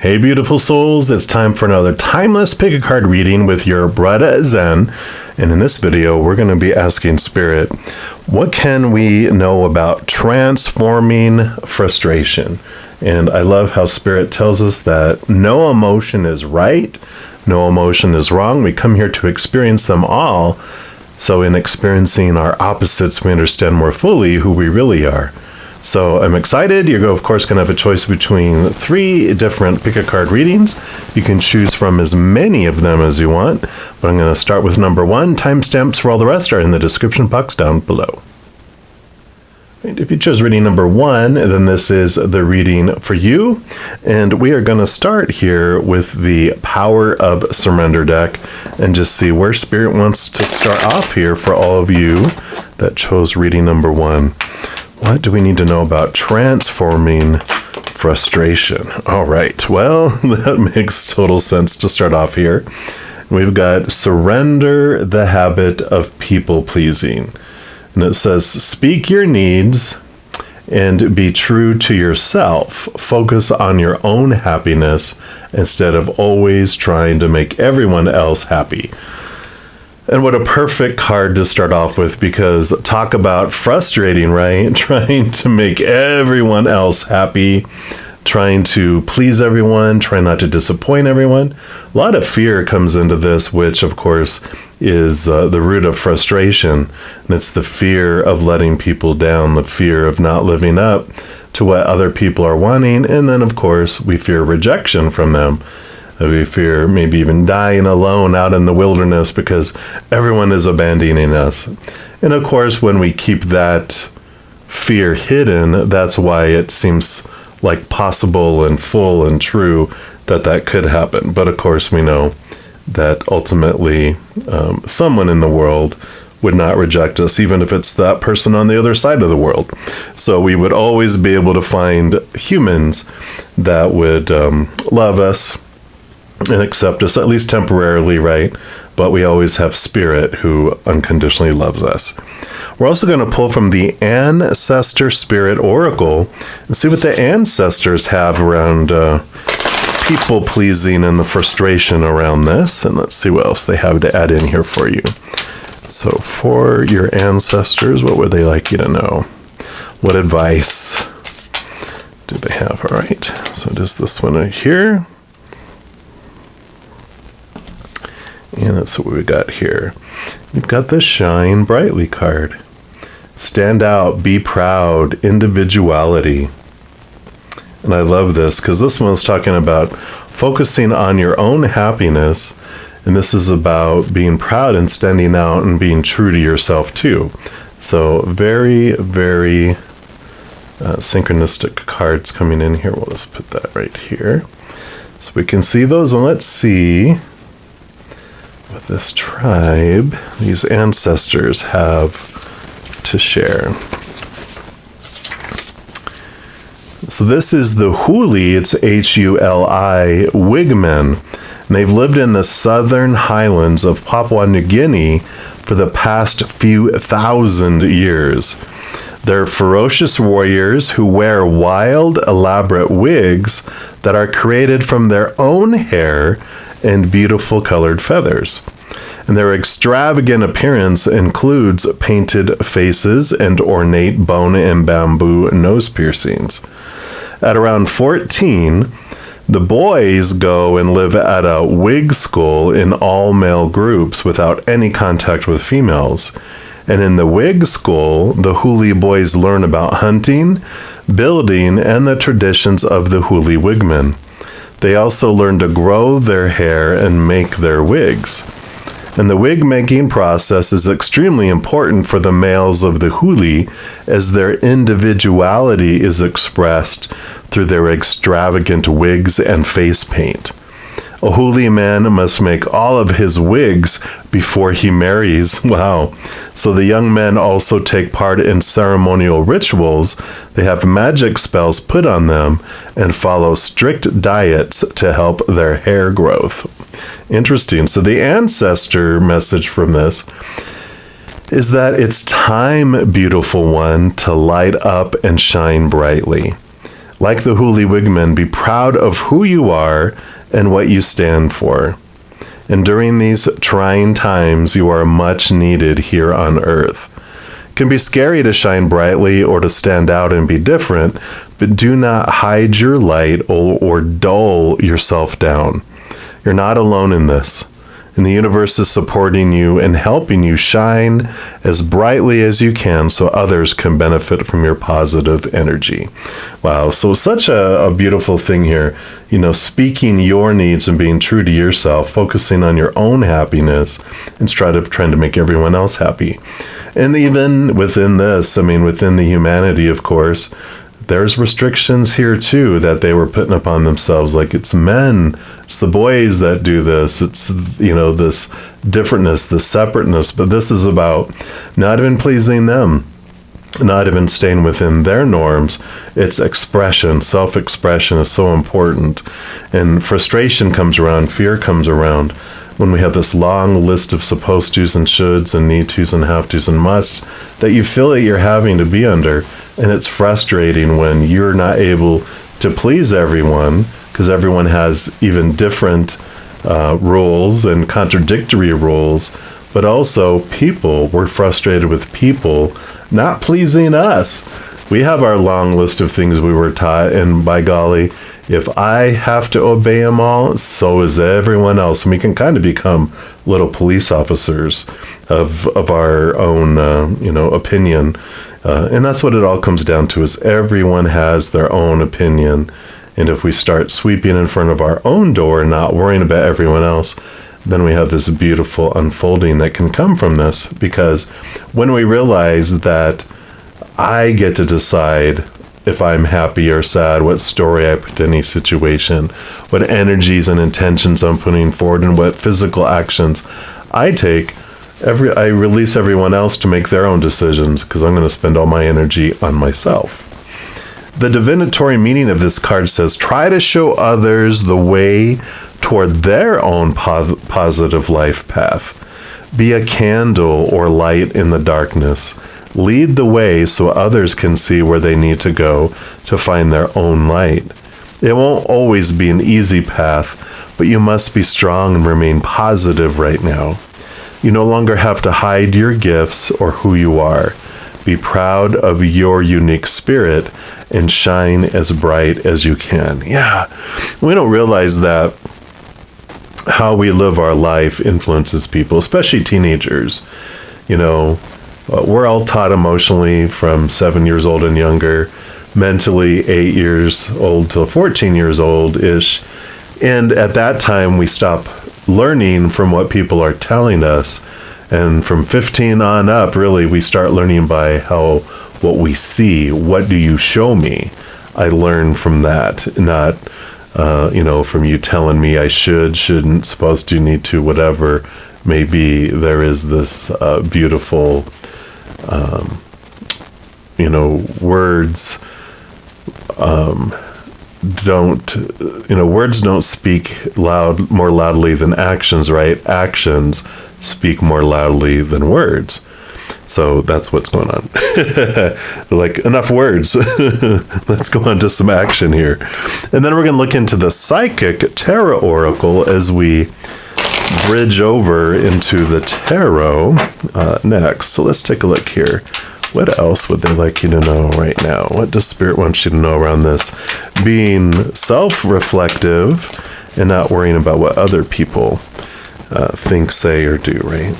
Hey beautiful souls, it's time for another timeless pick a card reading with your brother Zen. And in this video, we're going to be asking Spirit, what can we know about transforming frustration? And I love how Spirit tells us that no emotion is right, no emotion is wrong. We come here to experience them all. So in experiencing our opposites, we understand more fully who we really are. So I'm excited. You're, of course, going to have a choice between 3 different pick a card readings. You can choose from as many of them as you want. But I'm going to start with number 1. Timestamps for all the rest are in the description box down below. If you chose reading number 1, then this is the reading for you. And we are going to start here with the Power of Surrender deck and just see where Spirit wants to start off here for all of you that chose reading number 1. What do we need to know about transforming frustration? All right, well, that makes total sense to start off here. We've got surrender the habit of people-pleasing. And it says, speak your needs and be true to yourself. Focus on your own happiness instead of always trying to make everyone else happy. And what a perfect card to start off with, because talk about frustrating, right? Trying to make everyone else happy, trying to please everyone, trying not to disappoint everyone. A lot of fear comes into this, which of course is the root of frustration. And it's the fear of letting people down, the fear of not living up to what other people are wanting. And then of course we fear rejection from them. We fear maybe even dying alone out in the wilderness because everyone is abandoning us. And of course, when we keep that fear hidden, that's why it seems like possible and full and true that could happen. But of course, we know that ultimately someone in the world would not reject us, even if it's that person on the other side of the world. So we would always be able to find humans that would love us and accept us, at least temporarily, right? But we always have Spirit who unconditionally loves us. We're also going to pull from the Ancestor Spirit Oracle and see what the ancestors have around people pleasing and the frustration around this. And let's see what else they have to add in here for you. So for your ancestors, what would they like you to know? What advice do they have? All right. So just this one right here. And that's what we got here. You've got the Shine Brightly card. Stand out, be proud, individuality. And I love this because this one's talking about focusing on your own happiness. And this is about being proud and standing out and being true to yourself too. So very, very synchronistic cards coming in here. We'll just put that right here so we can see those. And let's see what this tribe, these ancestors, have to share. So this is the Huli, it's H-U-L-I, Wigmen. And they've lived in the southern highlands of Papua New Guinea for the past few thousand years. They're ferocious warriors who wear wild, elaborate wigs that are created from their own hair and beautiful colored feathers. And their extravagant appearance includes painted faces and ornate bone and bamboo nose piercings. At around 14, the boys go and live at a wig school in all-male groups without any contact with females. And in the wig school, the Huli boys learn about hunting, building, and the traditions of the Huli wigmen. They also learn to grow their hair and make their wigs. And the wig making process is extremely important for the males of the Huli, as their individuality is expressed through their extravagant wigs and face paint. A Huli man must make all of his wigs before he marries. Wow. So the young men also take part in ceremonial rituals. They have magic spells put on them and follow strict diets to help their hair growth. Interesting. So the ancestor message from this is that it's time, beautiful one, to light up and shine brightly. Like the Hoolywigmen, be proud of who you are and what you stand for. And during these trying times, you are much needed here on Earth. It can be scary to shine brightly or to stand out and be different, but do not hide your light or dull yourself down. You're not alone in this. And the universe is supporting you and helping you shine as brightly as you can so others can benefit from your positive energy. Wow, so such a beautiful thing here. Speaking your needs and being true to yourself, focusing on your own happiness instead of trying to make everyone else happy. And even within this, within the humanity, of course, there's restrictions here too that they were putting upon themselves. Like, it's men, it's the boys that do this. It's, this differentness, this separateness. But this is about not even pleasing them, not even staying within their norms. It's expression. Self-expression is so important. And frustration comes around, fear comes around when we have this long list of supposed tos and shoulds and need tos and have tos and musts that you feel that you're having to be under. And it's frustrating when you're not able to please everyone, because everyone has even different rules and contradictory rules. But also we're frustrated with people not pleasing us. We have our long list of things we were taught, and by golly, if I have to obey them all, so is everyone else. And we can kind of become little police officers of our own, opinion. And that's what it all comes down to, is everyone has their own opinion. And if we start sweeping in front of our own door and not worrying about everyone else, then we have this beautiful unfolding that can come from this. Because when we realize that I get to decide if I'm happy or sad, what story I put in any situation, what energies and intentions I'm putting forward, and what physical actions I take, I release everyone else to make their own decisions, because I'm going to spend all my energy on myself. The divinatory meaning of this card says, try to show others the way toward their own positive life path. Be a candle or light in the darkness. Lead the way so others can see where they need to go to find their own light. It won't always be an easy path, but you must be strong and remain positive right now. You no longer have to hide your gifts or who you are. Be proud of your unique spirit and shine as bright as you can. Yeah, we don't realize that how we live our life influences people, especially teenagers. We're all taught emotionally from 7 years old and younger, mentally 8 years old to 14 years old-ish. And at that time, we stop learning from what people are telling us. And from 15 on up, really, we start learning by what we see. What do you show me? I learn from that, not, from you telling me I shouldn't, supposed to, need to, whatever maybe. There is this beautiful, words words don't speak more loudly than actions, right? Actions speak more loudly than words. So that's what's going on. Like, enough words. Let's go on to some action here. And then we're going to look into the Psychic Tarot Oracle as we bridge over into the Tarot next. So let's take a look here. What else would they like you to know right now? What does Spirit want you to know around this? Being self-reflective and not worrying about what other people think, say, or do, right?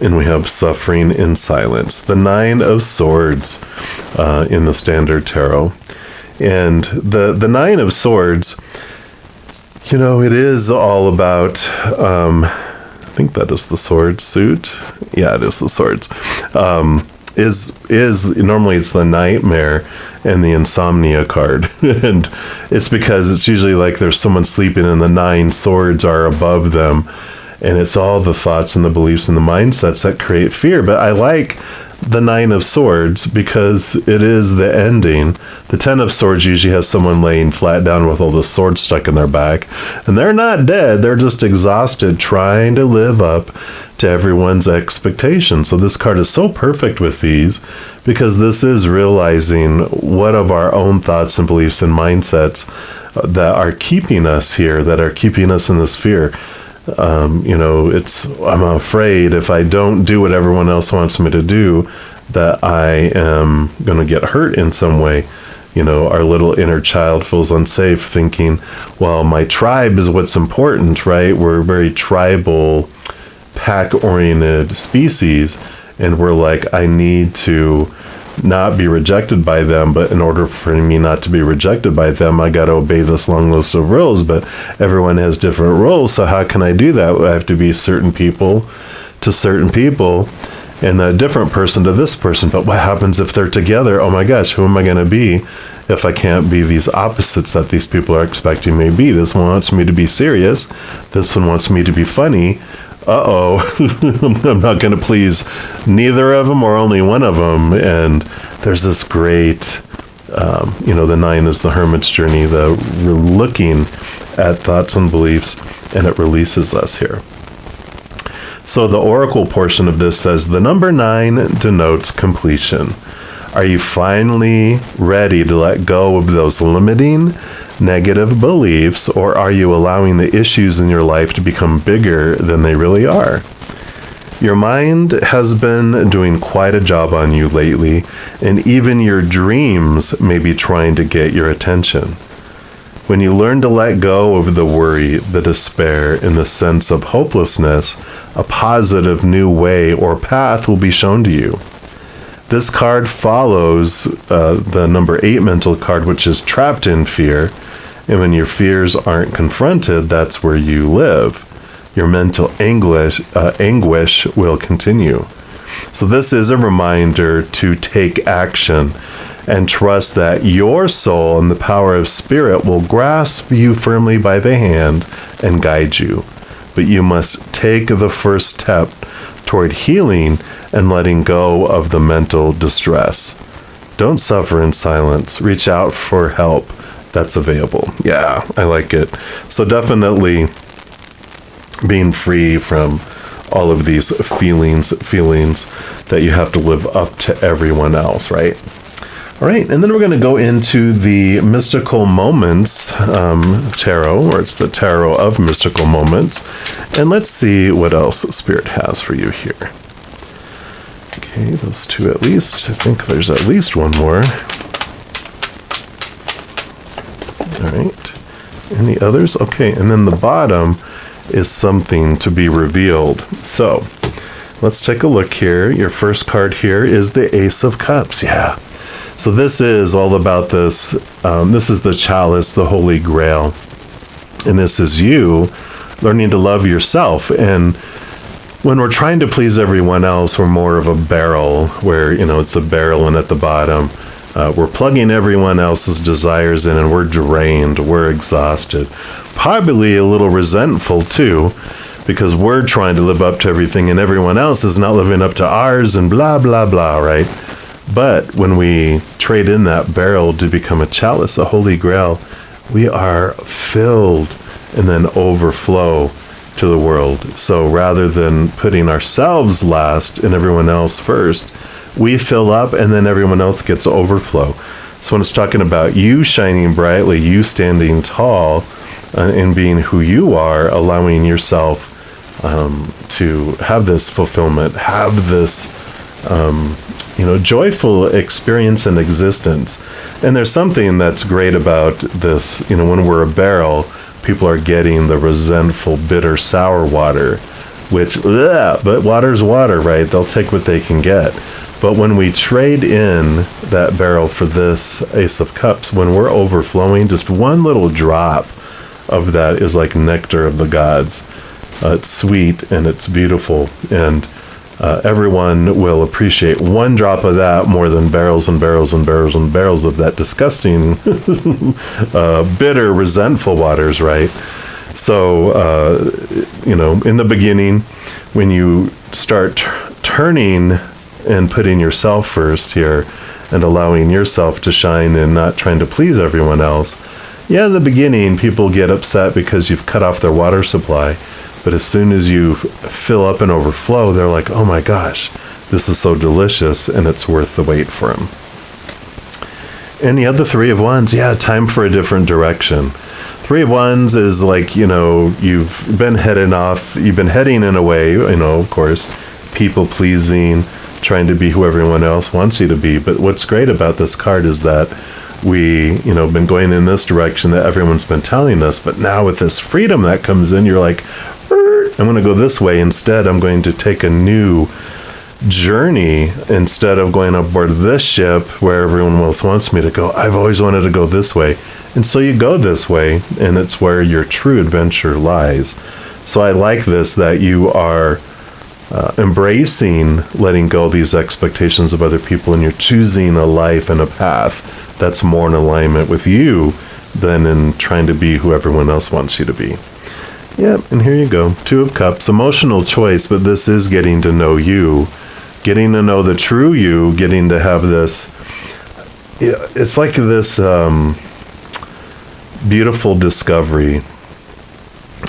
And we have suffering in silence. The 9 of Swords in the Standard Tarot. And the 9 of Swords, it is all about... I think that is the sword suit. Yeah, it is the swords. Is normally it's the nightmare and the insomnia card. And it's because it's usually like there's someone sleeping and the 9 swords are above them. And it's all the thoughts and the beliefs and the mindsets that create fear. But I like the 9 of Swords because it is the ending. The 10 of Swords usually has someone laying flat down with all the swords stuck in their back. And they're not dead. They're just exhausted trying to live up to everyone's expectations. So this card is so perfect with these, because this is realizing what of our own thoughts and beliefs and mindsets that are keeping us here, that are keeping us in this fear. I'm afraid if I don't do what everyone else wants me to do, that I am going to get hurt in some way. Our little inner child feels unsafe, thinking, well, my tribe is what's important, right? We're a very tribal, pack-oriented species, and we're like, I need to not be rejected by them, but in order for me not to be rejected by them, I got to obey this long list of rules. But everyone has different rules, so how can I do that? I have to be certain people to certain people, and a different person to this person. But what happens if they're together? Oh my gosh, who am I going to be if I can't be these opposites that these people are expecting me to be? This one wants me to be serious. This one wants me to be funny. I'm not going to please neither of them or only one of them. And there's this great, the 9 is the hermit's journey, we're looking at thoughts and beliefs, and it releases us here. So the oracle portion of this says, the number 9 denotes completion. Are you finally ready to let go of those limiting negative beliefs, or are you allowing the issues in your life to become bigger than they really are? Your mind has been doing quite a job on you lately, and even your dreams may be trying to get your attention. When you learn to let go of the worry, the despair, and the sense of hopelessness, a positive new way or path will be shown to you. This card follows the number 8 mental card, which is trapped in fear. And when your fears aren't confronted, that's where you live. Your mental anguish will continue. So this is a reminder to take action and trust that your soul and the power of spirit will grasp you firmly by the hand and guide you. But you must take the first step toward healing and letting go of the mental distress. Don't suffer in silence. Reach out for help that's available. Yeah, I like it. So definitely being free from all of these feelings that you have to live up to everyone else, right? All right, and then we're going to go into the Mystical Moments Tarot, or it's the Tarot of Mystical Moments. And let's see what else Spirit has for you here. Okay, those 2 at least. I think there's at least one more. All right. Any others? Okay, and then the bottom is something to be revealed. So let's take a look here. Your first card here is the Ace of Cups. Yeah. So this is all about this. This is the chalice, the Holy Grail. And this is you learning to love yourself. And when we're trying to please everyone else, we're more of a barrel where, it's a barrel, and at the bottom, we're plugging everyone else's desires in, and we're drained, we're exhausted. Probably a little resentful too, because we're trying to live up to everything and everyone else is not living up to ours, and blah, blah, blah, right? But when we trade in that barrel to become a chalice, a Holy Grail, we are filled and then overflow to the world. So rather than putting ourselves last and everyone else first, we fill up and then everyone else gets overflow. So when it's talking about you shining brightly, you standing tall and being who you are, allowing yourself to have this fulfillment, have this joyful experience and existence. And there's something that's great about this, when we're a barrel, people are getting the resentful, bitter, sour water, which, but water's water, right? They'll take what they can get. But when we trade in that barrel for this Ace of Cups, when we're overflowing, just one little drop of that is like nectar of the gods. It's sweet and it's beautiful, and everyone will appreciate one drop of that more than barrels and barrels and barrels and barrels of that disgusting, bitter, resentful waters, right? So, in the beginning, when you start turning and putting yourself first here and allowing yourself to shine and not trying to please everyone else, in the beginning, people get upset because you've cut off their water supply. But as soon as you fill up and overflow, they're like, oh my gosh, this is so delicious, and it's worth the wait for them. And you have the Three of Wands. Yeah, time for a different direction. Three of Wands is like, you've been heading in a way, of course, people pleasing, trying to be who everyone else wants you to be. But what's great about this card is that we, been going in this direction that everyone's been telling us. But now with this freedom that comes in, you're like, I'm going to go this way. Instead, I'm going to take a new journey. Instead of going aboard this ship where everyone else wants me to go, I've always wanted to go this way. And so you go this way, and it's where your true adventure lies. So I like this, that you are embracing letting go of these expectations of other people, and you're choosing a life and a path that's more in alignment with you than in trying to be who everyone else wants you to be. Yep, and here you go. Two of Cups, emotional choice, but this is getting to know you, getting to know the true you, getting to have this, it's like this beautiful discovery.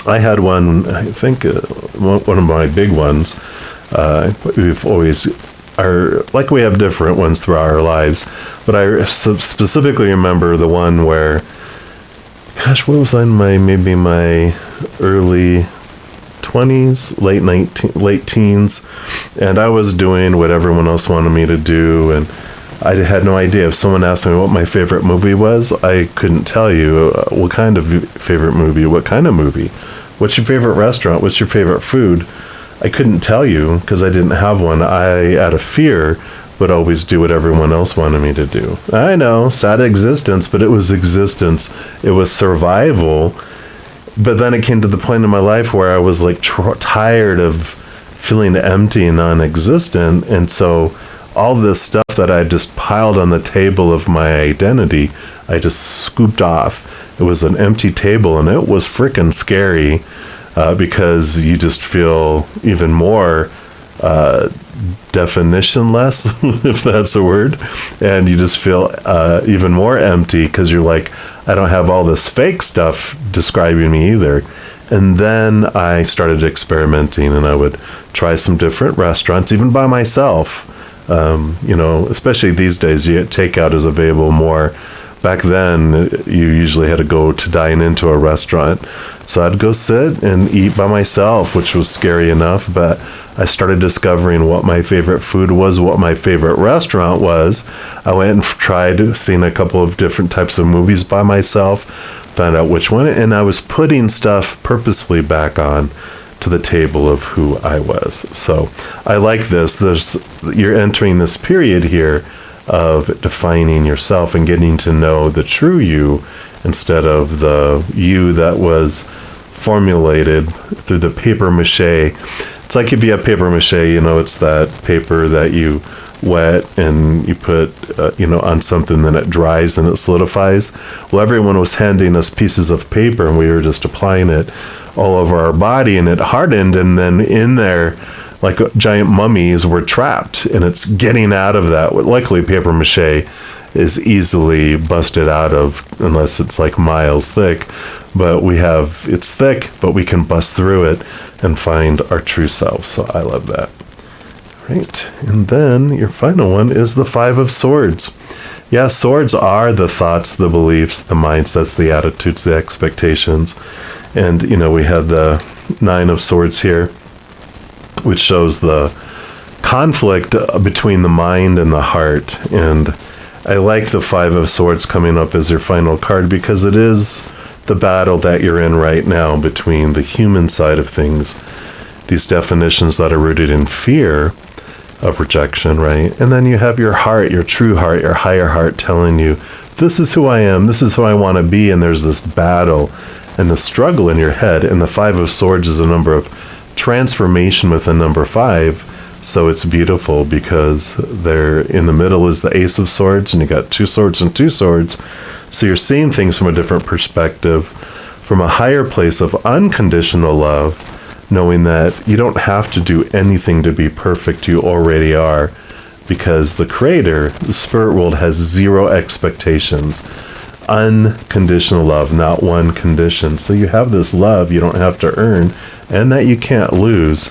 I had one, I think one of my big ones, we've always, we have different ones throughout our lives, but I specifically remember the one where, gosh, what was I in maybe my early 20s, late teens, and I was doing what everyone else wanted me to do, and I had no idea. If someone asked me what my favorite movie was, I couldn't tell you what kind of favorite movie, what kind of movie. What's your favorite restaurant? What's your favorite food? I couldn't tell you because I didn't have one. I, out of fear, would always do what everyone else wanted me to do. I know, sad existence, but it was existence. It was survival. But then it came to the point in my life where I was like tired of feeling empty and non-existent. And so all this stuff that I just piled on the table of my identity, I just scooped off. It was an empty table, and it was freaking scary because you just feel even more definitionless, if that's a word, and you just feel even more empty because you're like, I don't have all this fake stuff describing me either. And then I started experimenting, and I would try some different restaurants, even by myself. Especially these days, takeout is available more. Back then, you usually had to go to dine into a restaurant. So I'd go sit and eat by myself, which was scary enough. But I started discovering what my favorite food was, what my favorite restaurant was. I went and tried seeing a couple of different types of movies by myself, found out which one. And I was putting stuff purposely back on to the table of who I was. So I like this. You're entering this period here of defining yourself and getting to know the true you instead of the you that was formulated through the paper mache. It's like if you have paper mache, it's that paper that you wet and you put, on something, then it dries and it solidifies. Well, everyone was handing us pieces of paper, and we were just applying it all over our body, and it hardened, and then in there, like giant mummies, were trapped, and it's getting out of that. Luckily, paper mache is easily busted out of, unless it's like miles thick, but it's thick, but we can bust through it and find our true self. So I love that. Right. And then your final one is the Five of Swords. Yeah, swords are the thoughts, the beliefs, the mindsets, the attitudes, the expectations. And, we had the Nine of Swords here, which shows the conflict between the mind and the heart. And I like the Five of Swords coming up as your final card because it is the battle that you're in right now between the human side of things, these definitions that are rooted in fear of rejection, right? And then you have your heart, your true heart, your higher heart telling you, this is who I am, this is who I want to be, and there's this battle and the struggle in your head. And the Five of Swords is a number of transformation with the number 5, so it's beautiful because there in the middle is the Ace of Swords, and you got 2 swords and 2 swords, so you're seeing things from a different perspective, from a higher place of unconditional love, knowing that you don't have to do anything to be perfect. You already are, because the Creator, the spirit world, has 0 expectations. unconditional love, not one condition. So you have this love you don't have to earn and that you can't lose.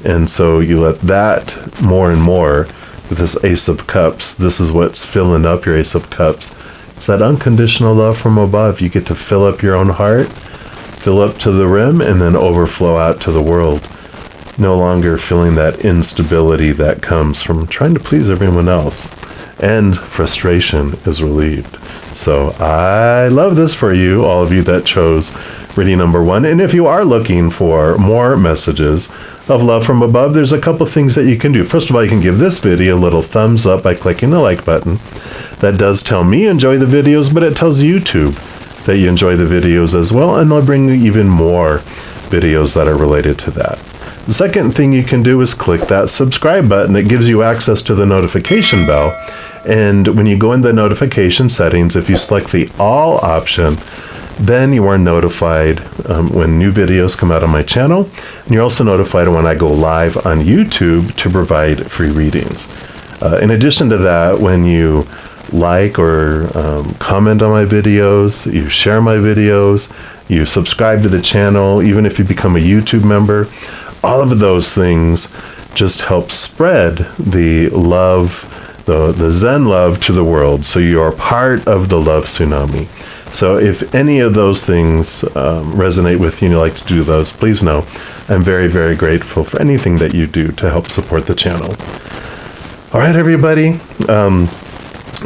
And so you let that more and more with this Ace of Cups. This is what's filling up your Ace of Cups. It's that unconditional love from above. You get to fill up your own heart, fill up to the rim, and then overflow out to the world. No longer feeling that instability that comes from trying to please everyone else. And frustration is relieved. So I love this for you, all of you that chose reading number 1. And if you are looking for more messages of love from above, there's a couple things that you can do. First of all, you can give this video a little thumbs up by clicking the like button. That does tell me enjoy the videos, but it tells YouTube that you enjoy the videos as well, and I'll bring you even more videos that are related to that. The second thing you can do is click that subscribe button. It gives you access to the notification bell. And when you go in the notification settings, if you select the all option, then you are notified when new videos come out on my channel. And you're also notified when I go live on YouTube to provide free readings. In addition to that, when you like or comment on my videos, you share my videos, you subscribe to the channel, even if you become a YouTube member, all of those things just help spread the love, the Zen love to the world. So you are part of the Love Tsunami. So if any of those things resonate with you and you like to do those, please know I'm very, very grateful for anything that you do to help support the channel. All right, everybody.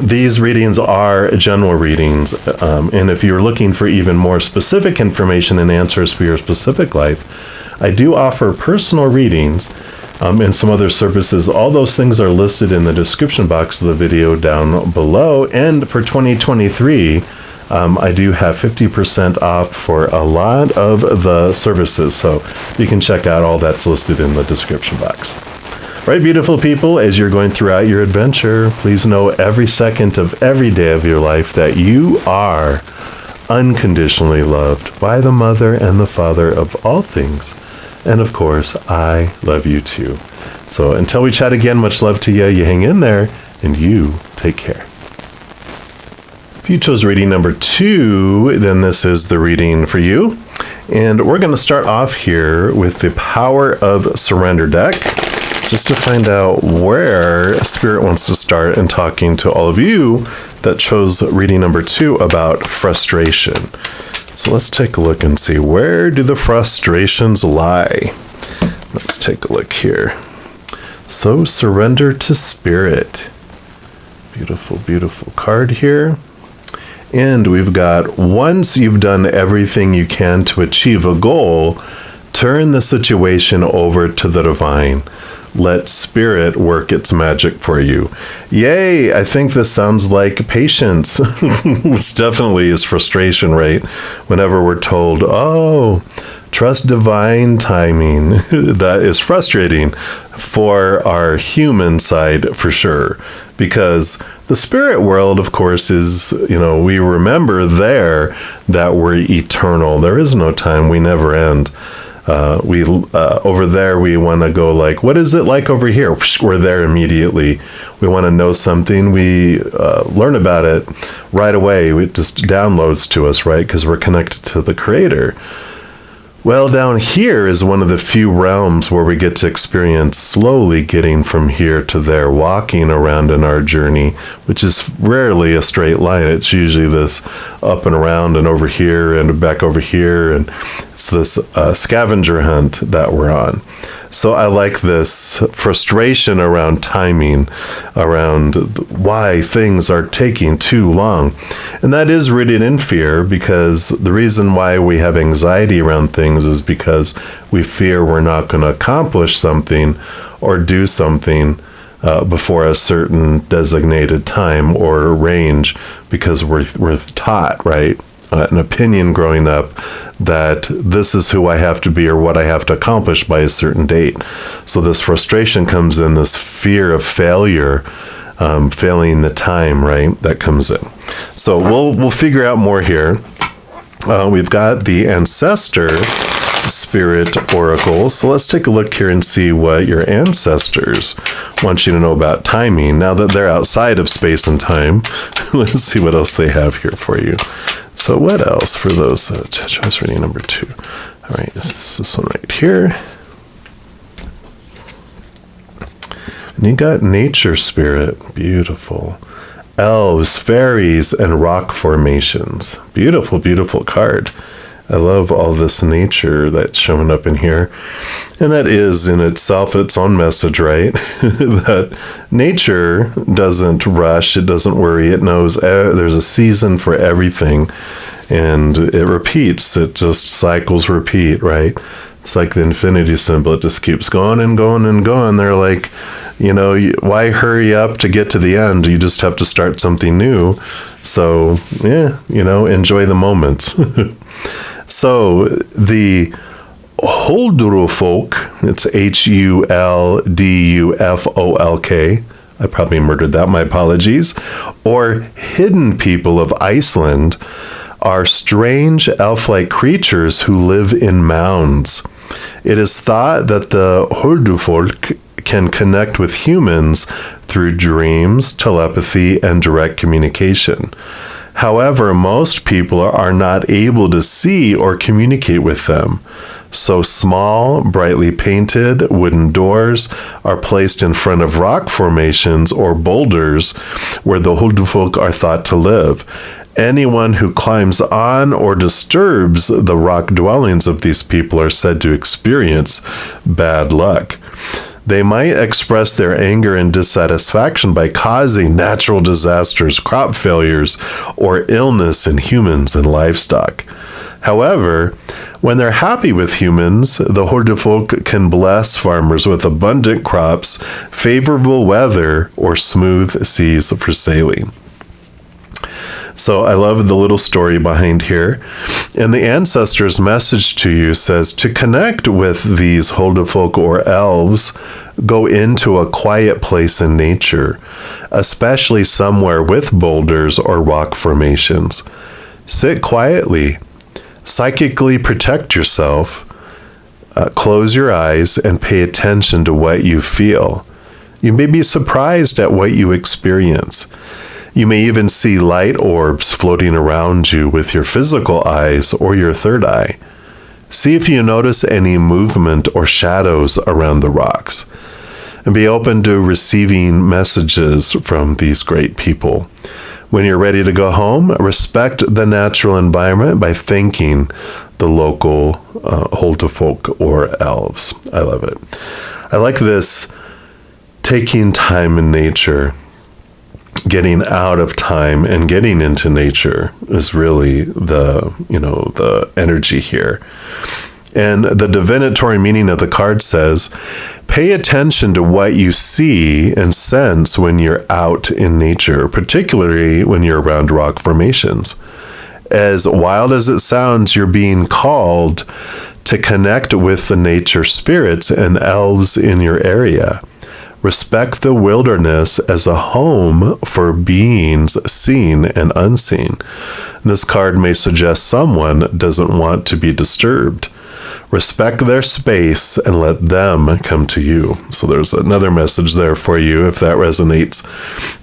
These readings are general readings, and if you're looking for even more specific information and answers for your specific life, I do offer personal readings and some other services. All those things are listed in the description box of the video down below. And for 2023, I do have 50% off for a lot of the services. So you can check out all that's listed in the description box. Right, beautiful people, as you're going throughout your adventure, please know every second of every day of your life that you are unconditionally loved by the Mother and the Father of all things. And of course, I love you too. So until we chat again, much love to you. You hang in there, and you take care. If you chose reading number 2, then this is the reading for you. And we're going to start off here with the Power of Surrender deck, just to find out where Spirit wants to start in talking to all of you that chose reading number 2 about frustration. So let's take a look and see, where do the frustrations lie? Let's take a look here. So surrender to Spirit. Beautiful, beautiful card here. And we've got, once you've done everything you can to achieve a goal, turn the situation over to the divine. Let Spirit work its magic for you. Yay! I think this sounds like patience, which definitely is frustration, right? Whenever we're told, oh, trust divine timing, that is frustrating for our human side for sure. Because the spirit world, of course, is, we remember there that we're eternal. There is no time. We never end. Over there, we want to go like, what is it like over here? We're there immediately. We want to know something. We learn about it right away. It just downloads to us, right? Because we're connected to the Creator. Well, down here is one of the few realms where we get to experience slowly getting from here to there, walking around in our journey, which is rarely a straight line. It's usually this up and around and over here and back over here. And it's this scavenger hunt that we're on. So I like this frustration around timing, around why things are taking too long. And that is rooted in fear, because the reason why we have anxiety around things is because we fear we're not going to accomplish something or do something before a certain designated time or range, because we're taught, right? An opinion growing up that this is who I have to be or what I have to accomplish by a certain date. So this frustration comes in, this fear of failure, failing the time, right? That comes in. So we'll figure out more here. We've got the Ancestor spirit oracles. So let's take a look here and see what your ancestors want you to know about timing. Now that they're outside of space and time, let's see what else they have here for you. So what else for those? Choice reading number 2. All right, this one right here. And you got nature spirit. Beautiful. Elves, fairies, and rock formations. Beautiful, beautiful card. I love all this nature that's showing up in here. And that is in itself its own message, right? That nature doesn't rush, it doesn't worry, it knows there's a season for everything. And it repeats, it just cycles repeat, right? It's like the infinity symbol, it just keeps going and going and going. They're like, why hurry up to get to the end? You just have to start something new. So, yeah, enjoy the moment. So the Huldufólk, it's Huldufólk. I probably murdered that, my apologies. Or hidden people of Iceland are strange elf-like creatures who live in mounds. It is thought that the Huldufólk can connect with humans through dreams, telepathy, and direct communication. However, most people are not able to see or communicate with them. So small, brightly painted wooden doors are placed in front of rock formations or boulders where the Huldufólk are thought to live. Anyone who climbs on or disturbs the rock dwellings of these people are said to experience bad luck. They might express their anger and dissatisfaction by causing natural disasters, crop failures, or illness in humans and livestock. However, when they're happy with humans, the Huldufólk can bless farmers with abundant crops, favorable weather, or smooth seas for sailing. So I love the little story behind here. And the ancestors' message to you says to connect with these Huldufólk or elves, go into a quiet place in nature, especially somewhere with boulders or rock formations. Sit quietly, psychically protect yourself, close your eyes, and pay attention to what you feel. You may be surprised at what you experience. You may even see light orbs floating around you with your physical eyes or your third eye. See if you notice any movement or shadows around the rocks. And be open to receiving messages from these great people. When you're ready to go home, respect the natural environment by thanking the local Huldufólk or elves. I love it. I like this taking time in nature. Getting out of time and getting into nature is really the energy here. And the divinatory meaning of the card says, pay attention to what you see and sense when you're out in nature, particularly when you're around rock formations. As wild as it sounds, you're being called to connect with the nature spirits and elves in your area. Respect the wilderness as a home for beings seen and unseen. This card may suggest someone doesn't want to be disturbed. Respect their space and let them come to you. So there's another message there for you if that resonates.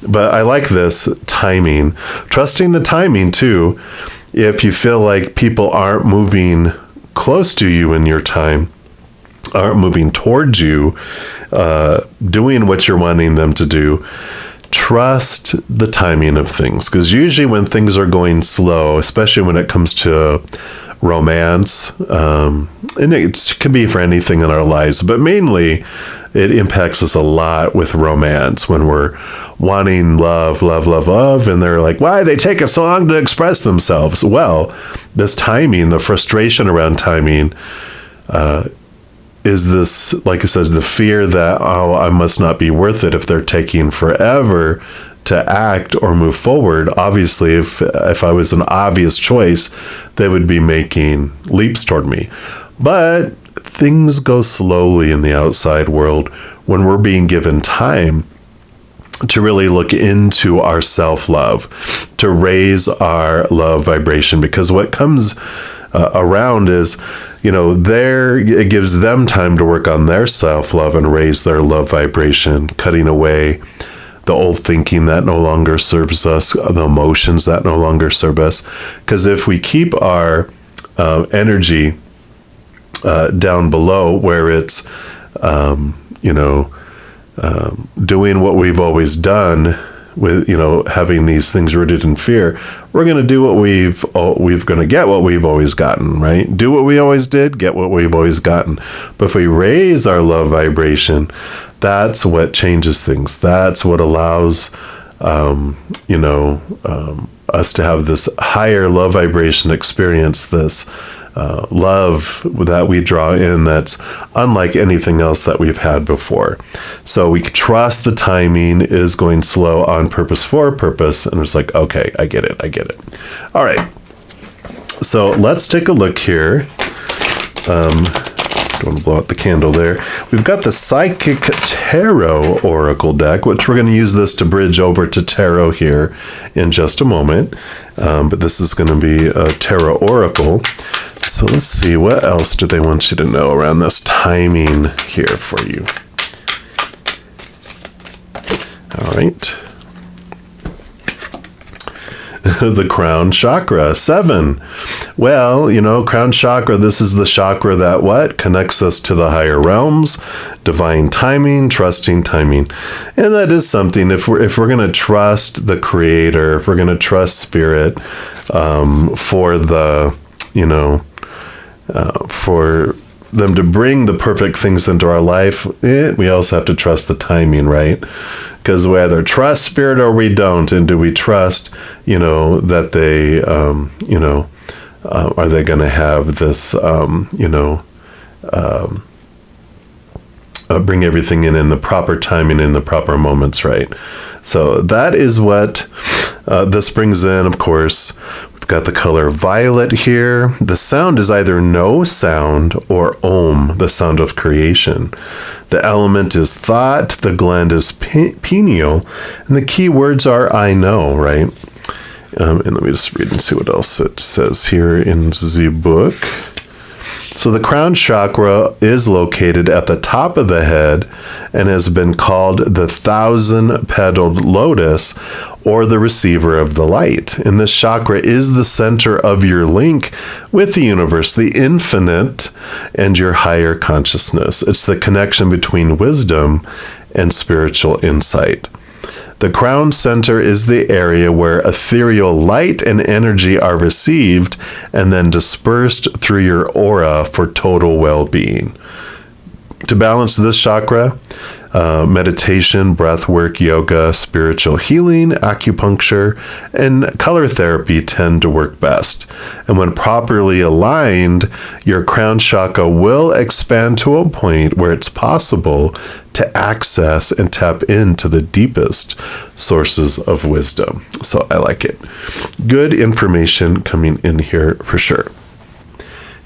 But I like this timing. Trusting the timing too. If you feel like people aren't moving close to you in your time, aren't moving towards you, doing what you're wanting them to do, trust the timing of things. Because usually when things are going slow, especially when it comes to romance, and it can be for anything in our lives, but mainly it impacts us a lot with romance when we're wanting love, and they're like, why they take us so long to express themselves? Well, this timing, the frustration around timing, is this, like I said, the fear that, I must not be worth it if they're taking forever to act or move forward. Obviously, if I was an obvious choice, they would be making leaps toward me. But things go slowly in the outside world when we're being given time to really look into our self-love, to raise our love vibration, because what comes around is, it gives them time to work on their self-love and raise their love vibration, cutting away the old thinking that no longer serves us, the emotions that no longer serve us. Because if we keep our energy down below, where it's, doing what we've always done, with having these things rooted in fear, we're going to do what we've going to get what we've always gotten, right? Do what we always did, get what we've always gotten. But if we raise our love vibration, that's what changes things. That's what allows us to have this higher love vibration experience, this love that we draw in that's unlike anything else that we've had before. So we trust the timing is going slow on purpose for purpose, and it's like, okay, I get it. All right, so let's take a look here. Don't want to blow out the candle there. We've got the Psychic Tarot Oracle deck, which we're going to use this to bridge over to Tarot here in just a moment. But this is going to be a Tarot Oracle. So let's see, what else do they want you to know around this timing here for you? All right. The crown chakra, 7. Well, crown chakra, this is the chakra that what? Connects us to the higher realms, divine timing, trusting timing. And that is something, if we're going to trust the creator, if we're going to trust spirit for the, for them to bring the perfect things into our life, we also have to trust the timing, right? Because we either trust spirit or we don't. And do we trust, that they, are they going to have this, bring everything in the proper timing, in the proper moments, right? So that is what this brings in, of course. We've got the color violet here. The sound is either no sound or om, the sound of creation. The element is thought, the gland is pineal, and the key words are I know, right? And let me just read and see what else it says here in the book. So the crown chakra is located at the top of the head and has been called the 1,000-petaled lotus, or the receiver of the light. And this chakra is the center of your link with the universe, the infinite, and your higher consciousness. It's the connection between wisdom and spiritual insight. The crown center is the area where ethereal light and energy are received and then dispersed through your aura for total well-being. To balance this chakra, meditation, breath work, yoga, spiritual healing, acupuncture, and color therapy tend to work best. And when properly aligned, your crown chakra will expand to a point where it's possible to access and tap into the deepest sources of wisdom. So I like it. Good information coming in here for sure.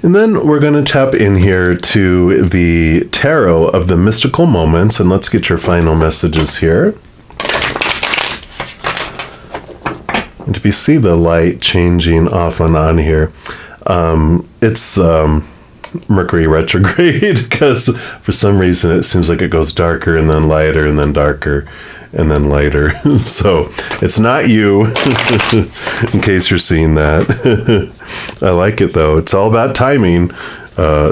And then we're going to tap in here to the tarot of the mystical moments, and let's get your final messages here. And if you see the light changing off and on here, it's Mercury retrograde, because for some reason it seems like it goes darker and then lighter and then darker and then lighter. So it's not you, in case you're seeing that. I like it though. It's all about timing.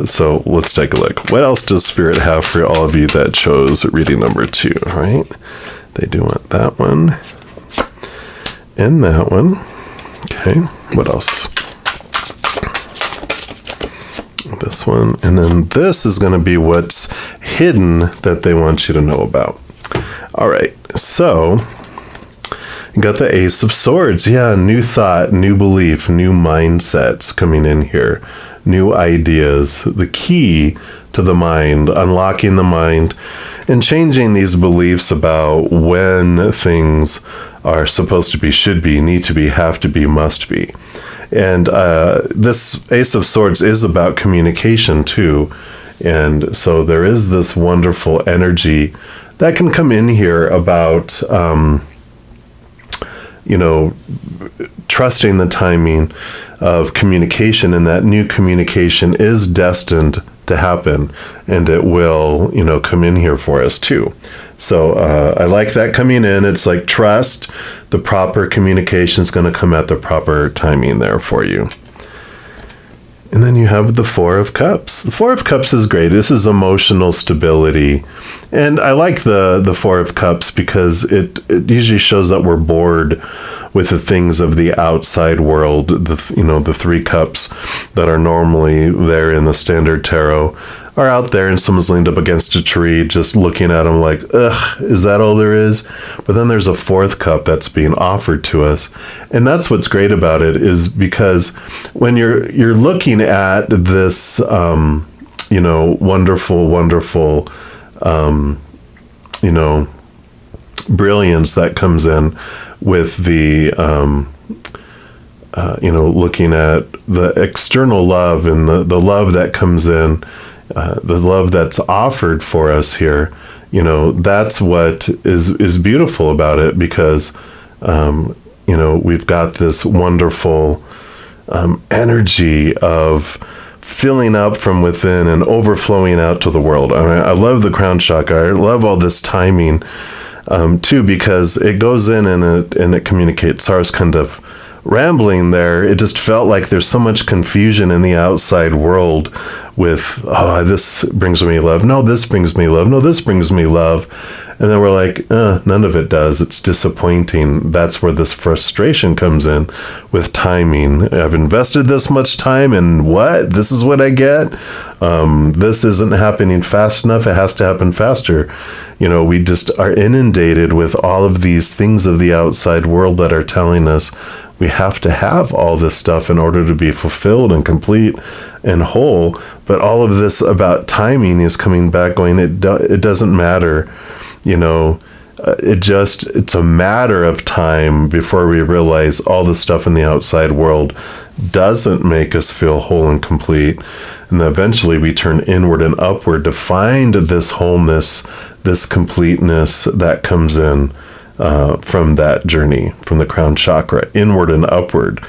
So let's take a look. What else does Spirit have for all of you that chose reading number 2, right? They do want that one and that one. Okay, what else? This one. And then this is going to be what's hidden that they want you to know about. All right, so you got the Ace of Swords. Yeah, new thought, new belief, new mindsets coming in here, new ideas, the key to the mind, unlocking the mind, and changing these beliefs about when things are supposed to be, should be, need to be, have to be, must be. And this Ace of Swords is about communication too. And so there is this wonderful energy that can come in here about trusting the timing of communication, and that new communication is destined to happen, and it will, come in here for us too. So I like that coming in. It's like trust the proper communication is going to come at the proper timing there for you. And then you have the Four of Cups. The Four of Cups is great. This is emotional stability. And I like the Four of Cups because it usually shows that we're bored with the things of the outside world. The three cups that are normally there in the standard tarot are out there, and someone's leaned up against a tree just looking at them like, ugh, is that all there is? But then there's a fourth cup that's being offered to us. And that's what's great about it, is because when you're looking at this, wonderful, brilliance that comes in with the, looking at the external love and the love that comes in, the love that's offered for us here, that's what is beautiful about it, because, we've got this wonderful energy of filling up from within and overflowing out to the world. I mean, I love the crown chakra. I love all this timing, too, because it goes in and it communicates. Sarah's kind of rambling there. It just felt like there's so much confusion in the outside world with, this brings me love. No, this brings me love. No, this brings me love. And then we're like, none of it does. It's disappointing. That's where this frustration comes in with timing. I've invested this much time, and what? This is what I get? This isn't happening fast enough. It has to happen faster. We just are inundated with all of these things of the outside world that are telling us we have to have all this stuff in order to be fulfilled and complete and whole. But all of this about timing is coming back going, it doesn't matter. It's a matter of time before we realize all the stuff in the outside world doesn't make us feel whole and complete. And then eventually we turn inward and upward to find this wholeness, this completeness that comes in from that journey, from the crown chakra, inward and upward.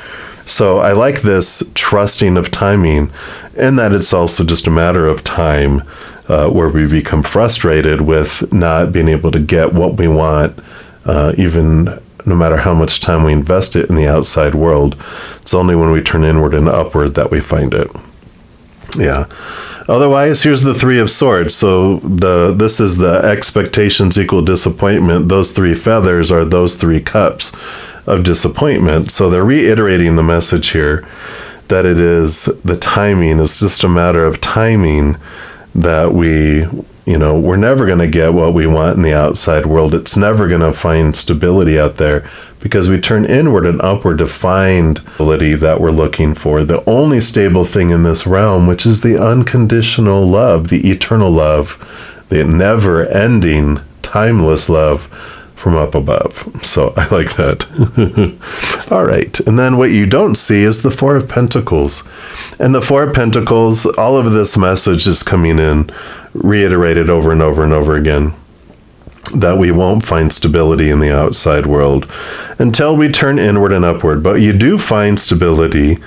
So I like this trusting of timing, and that it's also just a matter of time where we become frustrated with not being able to get what we want, even no matter how much time we invest it in the outside world. It's only when we turn inward and upward that we find it. Yeah. Otherwise, here's the Three of Swords. So this is the expectations equal disappointment. Those three feathers are those three cups of disappointment. So they're reiterating the message here that it is the timing. It's just a matter of timing that we're never going to get what we want in the outside world. It's never going to find stability out there because we turn inward and upward to find stability that we're looking for. The only stable thing in this realm, which is the unconditional love, the eternal love, the never-ending, timeless love from up above. So I like that. All right. And then what you don't see is the Four of Pentacles. And the Four of Pentacles, all of this message is coming in, reiterated over and over and over again, that we won't find stability in the outside world until we turn inward and upward. But you do find stability.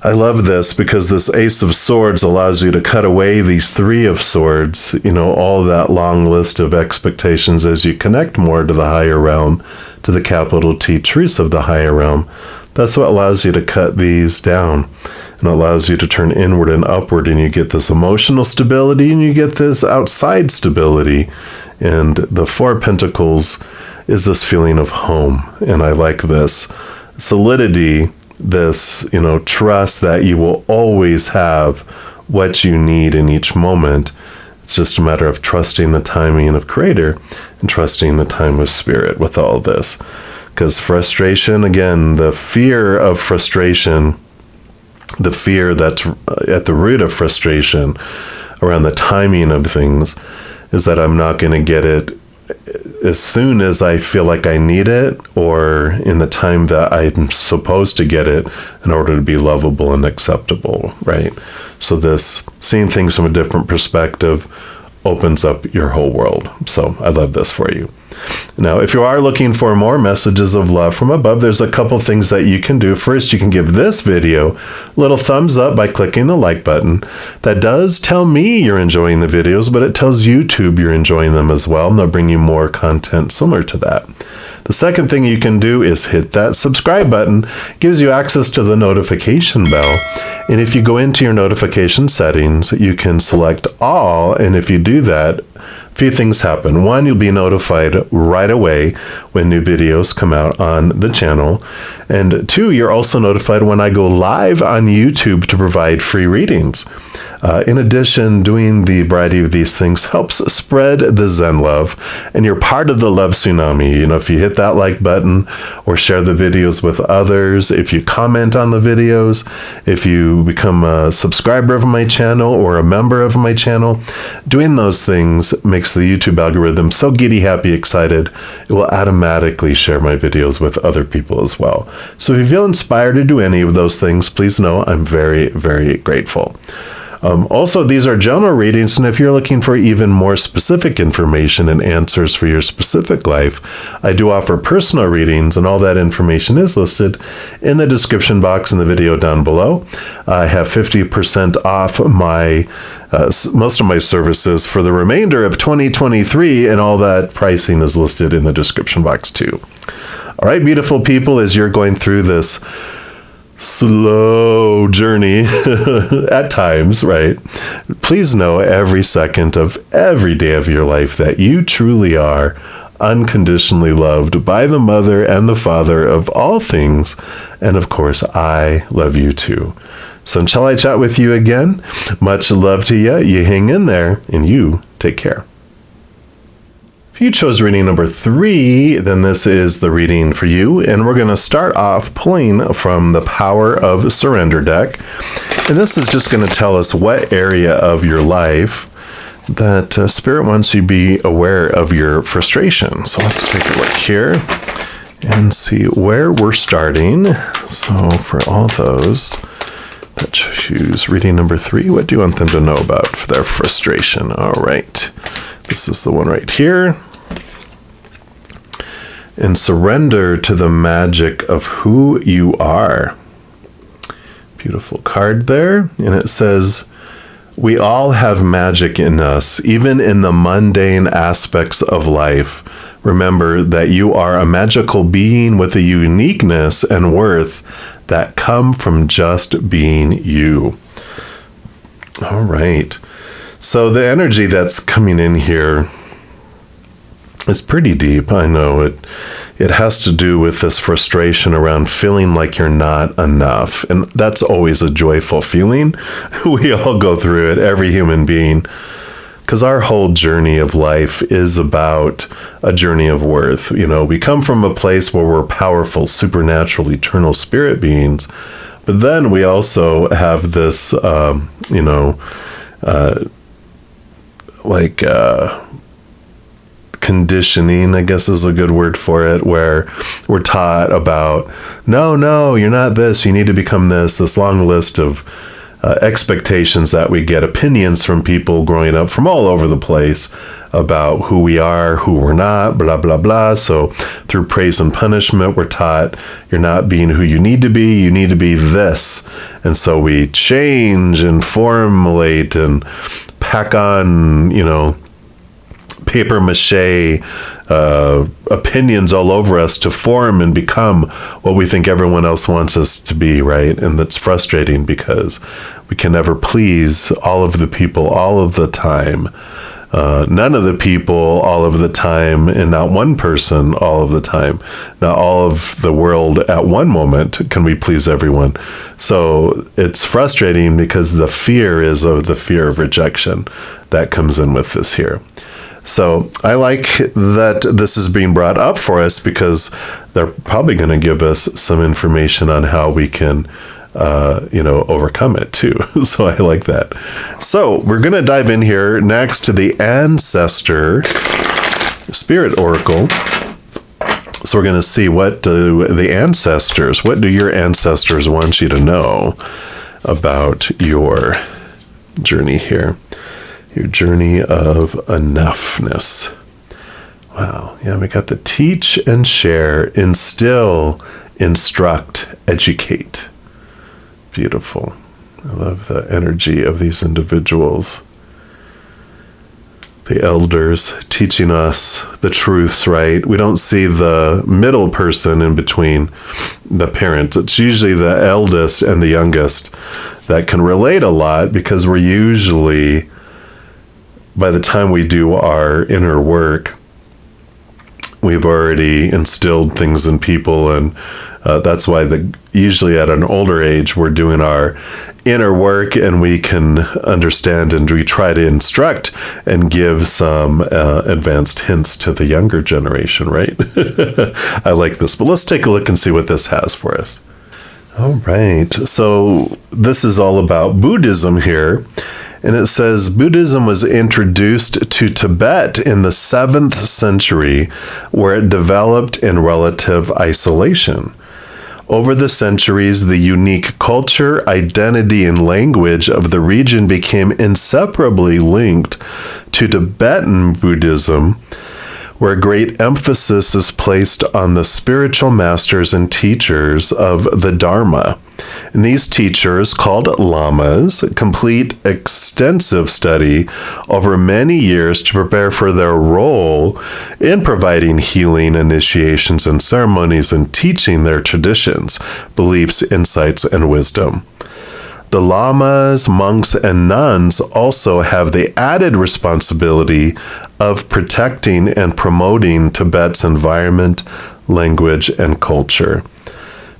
I love this because this Ace of Swords allows you to cut away these Three of Swords, all that long list of expectations as you connect more to the higher realm, to the capital T truths of the higher realm. That's what allows you to cut these down, and allows you to turn inward and upward, and you get this emotional stability and you get this outside stability. And the Four of Pentacles is this feeling of home. And I like this solidity, this, trust that you will always have what you need in each moment. It's just a matter of trusting the timing of Creator and trusting the time of Spirit with all this. Because frustration, again, the fear of frustration, the fear that's at the root of frustration around the timing of things, is that I'm not going to get it as soon as I feel like I need it, or in the time that I'm supposed to get it in order to be lovable and acceptable, right? So this seeing things from a different perspective opens up your whole world. So I love this for you. Now, if you are looking for more messages of love from above, there's a couple things that you can do. First, you can give this video a little thumbs up by clicking the like button. That does tell me you're enjoying the videos, but it tells YouTube you're enjoying them as well, and they'll bring you more content similar to that. The second thing you can do is hit that subscribe button. It gives you access to the notification bell. And if you go into your notification settings, you can select all. And if you do that, a few things happen. One, you'll be notified right away when new videos come out on the channel. And two, you're also notified when I go live on YouTube to provide free readings. In addition, doing the variety of these things helps spread the Zen love, and you're part of the Love Tsunami. You know, if you hit that like button or share the videos with others, if you comment on the videos, if you become a subscriber of my channel or a member of my channel, doing those things makes the YouTube algorithm so giddy, happy, excited, it will automatically share my videos with other people as well. So if you feel inspired to do any of those things, please know I'm very, very grateful. Also, these are general readings, and if you're looking for even more specific information and answers for your specific life, I do offer personal readings, and all that information is listed in the description box in the video down below. I have 50% off my most of my services for the remainder of 2023, and all that pricing is listed in the description box too. All right, beautiful people, as you're going through this slow journey at times, right? Please know every second of every day of your life that you truly are unconditionally loved by the Mother and the Father of all things. And of course, I love you too. So until I chat with you again, much love to you. You hang in there, and you take care. If you chose reading number 3, then this is the reading for you. And we're going to start off pulling from the Power of Surrender deck. And this is just going to tell us what area of your life that Spirit wants you to be aware of your frustration. So let's take a look here and see where we're starting. So for all those that choose reading number 3, what do you want them to know about for their frustration? All right. This is the one right here. And surrender to the magic of who you are. Beautiful card there. And it says, we all have magic in us, even in the mundane aspects of life. Remember that you are a magical being with a uniqueness and worth that come from just being you. All right. So the energy that's coming in here is pretty deep. I know it has to do with this frustration around feeling like you're not enough. And that's always a joyful feeling. We all go through it, every human being, because our whole journey of life is about a journey of worth. You know, we come from a place where we're powerful, supernatural, eternal spirit beings. But then we also have this, conditioning, I guess is a good word for it, where we're taught about, no, you're not this, you need to become this long list of expectations that we get, opinions from people growing up from all over the place about who we are, who we're not, blah, blah, blah. So through praise and punishment, we're taught you're not being who you need to be, you need to be this. And so we change and formulate and pack on, paper mache opinions all over us to form and become what we think everyone else wants us to be, right? And that's frustrating because we can never please all of the people all of the time. None of the people all of the time, and not one person all of the time. Not all of the world at one moment can we please everyone. So it's frustrating because the fear is of the fear of rejection that comes in with this here. So I like that this is being brought up for us because they're probably going to give us some information on how we can, overcome it too. So I like that. So we're going to dive in here next to the Ancestor Spirit Oracle. So we're going to see what do your ancestors want you to know about your journey here. Your journey of enoughness. Wow. Yeah, we got the teach and share, instill, instruct, educate. Beautiful. I love the energy of these individuals. The elders teaching us the truths, right? We don't see the middle person in between the parents. It's usually the eldest and the youngest that can relate a lot, because we're usually, by the time we do our inner work, we've already instilled things in people, and that's why usually at an older age we're doing our inner work, and we can understand, and we try to instruct and give some advanced hints to the younger generation, right? I like this, but let's take a look and see what this has for us. All right, so this is all about Buddhism here. And it says, Buddhism was introduced to Tibet in the 7th century, where it developed in relative isolation. Over the centuries, the unique culture, identity, and language of the region became inseparably linked to Tibetan Buddhism, where great emphasis is placed on the spiritual masters and teachers of the Dharma. And these teachers, called lamas, complete extensive study over many years to prepare for their role in providing healing, initiations, and ceremonies, and teaching their traditions, beliefs, insights, and wisdom. The lamas, monks, and nuns also have the added responsibility of protecting and promoting Tibet's environment, language, and culture.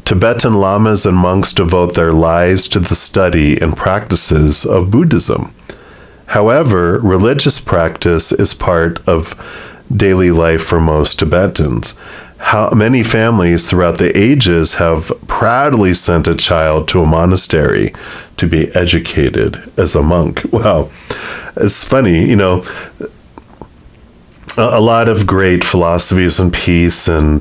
Tibetan lamas and monks devote their lives to the study and practices of Buddhism. However, religious practice is part of daily life for most Tibetans. Many families throughout the ages have proudly sent a child to a monastery to be educated as a monk. Wow, it's funny, a lot of great philosophies and peace and,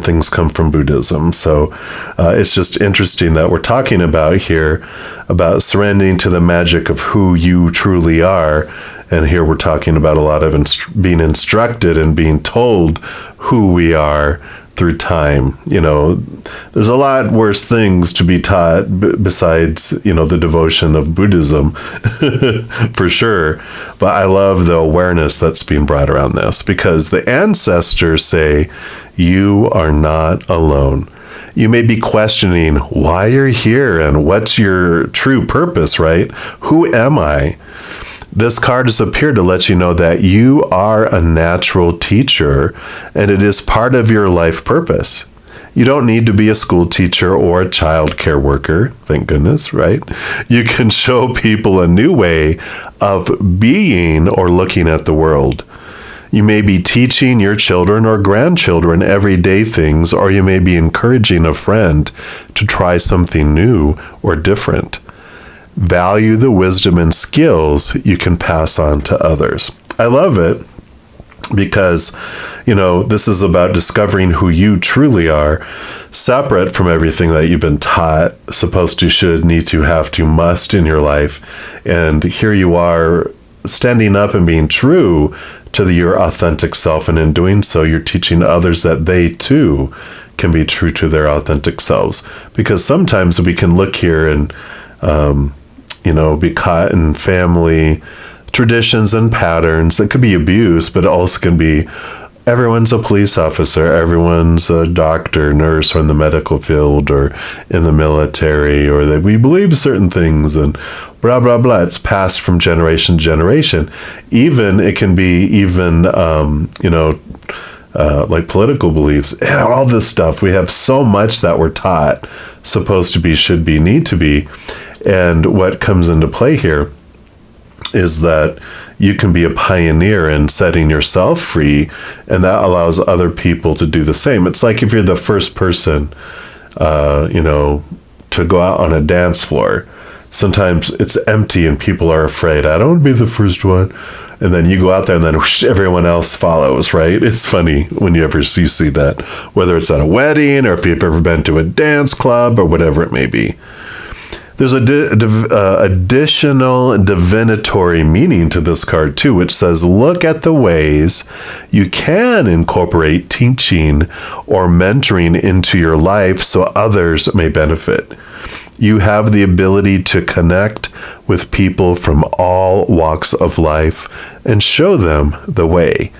things come from Buddhism. So it's just interesting that we're talking about here about surrendering to the magic of who you truly are. And here we're talking about a lot of being instructed and being told who we are through time. There's a lot worse things to be taught besides, the devotion of Buddhism, for sure. But I love the awareness that's being brought around this, because the ancestors say, you are not alone. You may be questioning why you're here and what's your true purpose, right? Who am I? This card has appeared to let you know that you are a natural teacher, and it is part of your life purpose. You don't need to be a school teacher or a child care worker, thank goodness, right? You can show people a new way of being or looking at the world. You may be teaching your children or grandchildren everyday things, or you may be encouraging a friend to try something new or different. Value the wisdom and skills you can pass on to others. I love it because, this is about discovering who you truly are, separate from everything that you've been taught, supposed to, should, need to, have to, must in your life. And here you are standing up and being true to your authentic self. And in doing so, you're teaching others that they too can be true to their authentic selves. Because sometimes we can look here and, be caught in family traditions and patterns that could be abuse, but it also can be everyone's a police officer, everyone's a doctor, nurse, or in the medical field, or in the military, or that we believe certain things, and blah, blah, blah. It's passed from generation to generation. It can be like political beliefs, and all this stuff. We have so much that we're taught, supposed to be, should be, need to be. And what comes into play here is that you can be a pioneer in setting yourself free, and that allows other people to do the same. It's like if you're the first person, to go out on a dance floor. Sometimes it's empty and people are afraid. I don't want to be the first one. And then you go out there and then whoosh, everyone else follows, right? It's funny when you see that, whether it's at a wedding or if you've ever been to a dance club or whatever it may be. There's additional divinatory meaning to this card too, which says, look at the ways you can incorporate teaching or mentoring into your life so others may benefit. You have the ability to connect with people from all walks of life and show them the way.